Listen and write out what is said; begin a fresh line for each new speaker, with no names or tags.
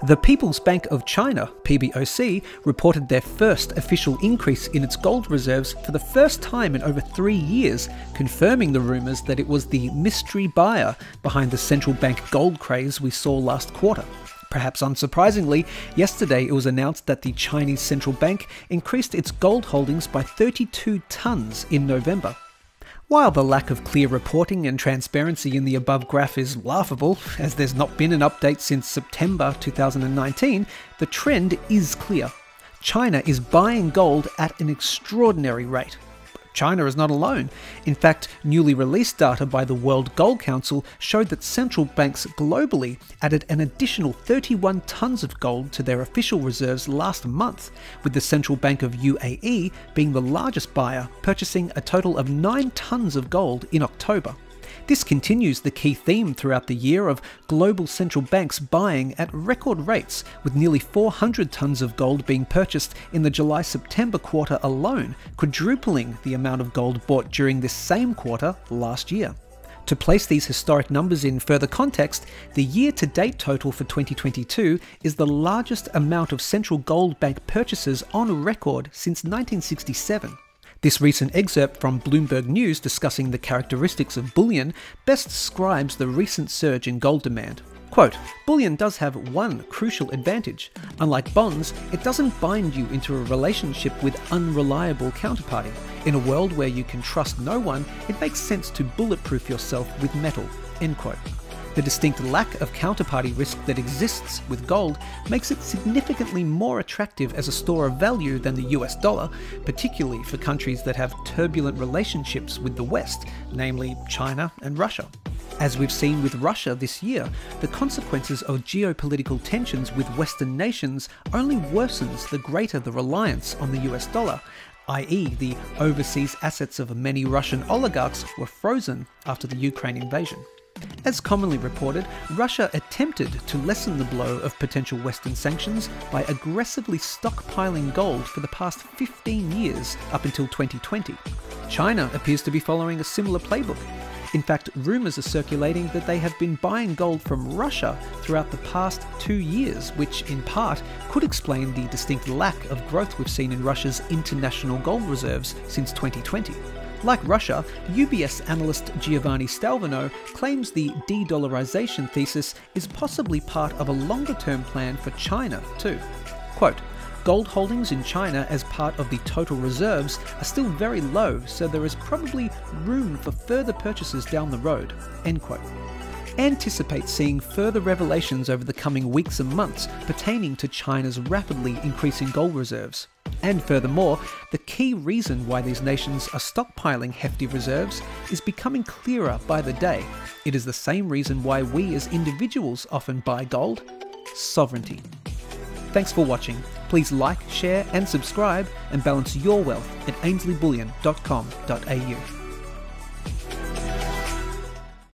The People's Bank of China, PBOC, reported their first official increase in its gold reserves for the first time in over 3 years, confirming the rumours that it was the mystery buyer behind the central bank gold craze we saw last quarter. Perhaps unsurprisingly, yesterday it was announced that the Chinese central bank increased its gold holdings by 32 tonnes in November. While the lack of clear reporting and transparency in the above graph is laughable, as there's not been an update since September 2019, the trend is clear. China is buying gold at an extraordinary rate. China is not alone. In fact, newly released data by the World Gold Council showed that central banks globally added an additional 31 tonnes of gold to their official reserves last month, with the Central Bank of UAE being the largest buyer, purchasing a total of 9 tonnes of gold in October. This continues the key theme throughout the year of global central banks buying at record rates, with nearly 400 tonnes of gold being purchased in the July-September quarter alone, quadrupling the amount of gold bought during this same quarter last year. To place these historic numbers in further context, the year-to-date total for 2022 is the largest amount of central gold bank purchases on record since 1967. This recent excerpt from Bloomberg News discussing the characteristics of bullion best describes the recent surge in gold demand. Quote, "Bullion does have one crucial advantage. Unlike bonds, it doesn't bind you into a relationship with unreliable counterparty. In a world where you can trust no one, it makes sense to bulletproof yourself with metal." End quote. The distinct lack of counterparty risk that exists with gold makes it significantly more attractive as a store of value than the US dollar, particularly for countries that have turbulent relationships with the West, namely China and Russia. As we've seen with Russia this year, the consequences of geopolitical tensions with Western nations only worsens the greater the reliance on the US dollar, i.e. the overseas assets of many Russian oligarchs were frozen after the Ukraine invasion. As commonly reported, Russia attempted to lessen the blow of potential Western sanctions by aggressively stockpiling gold for the past 15 years up until 2020. China appears to be following a similar playbook. In fact, rumours are circulating that they have been buying gold from Russia throughout the past 2 years, which in part could explain the distinct lack of growth we've seen in Russia's international gold reserves since 2020. Like Russia, UBS analyst Giovanni Stalvino claims the de-dollarization thesis is possibly part of a longer-term plan for China too. Quote, "Gold holdings in China as part of the total reserves are still very low, so there is probably room for further purchases down the road." End quote. Anticipate seeing further revelations over the coming weeks and months pertaining to China's rapidly increasing gold reserves. And furthermore, the key reason why these nations are stockpiling hefty reserves is becoming clearer by the day. It is the same reason why we as individuals often buy gold: sovereignty. Thanks for watching. Please like, share and subscribe, and balance your wealth at ainslieBullion.com.au.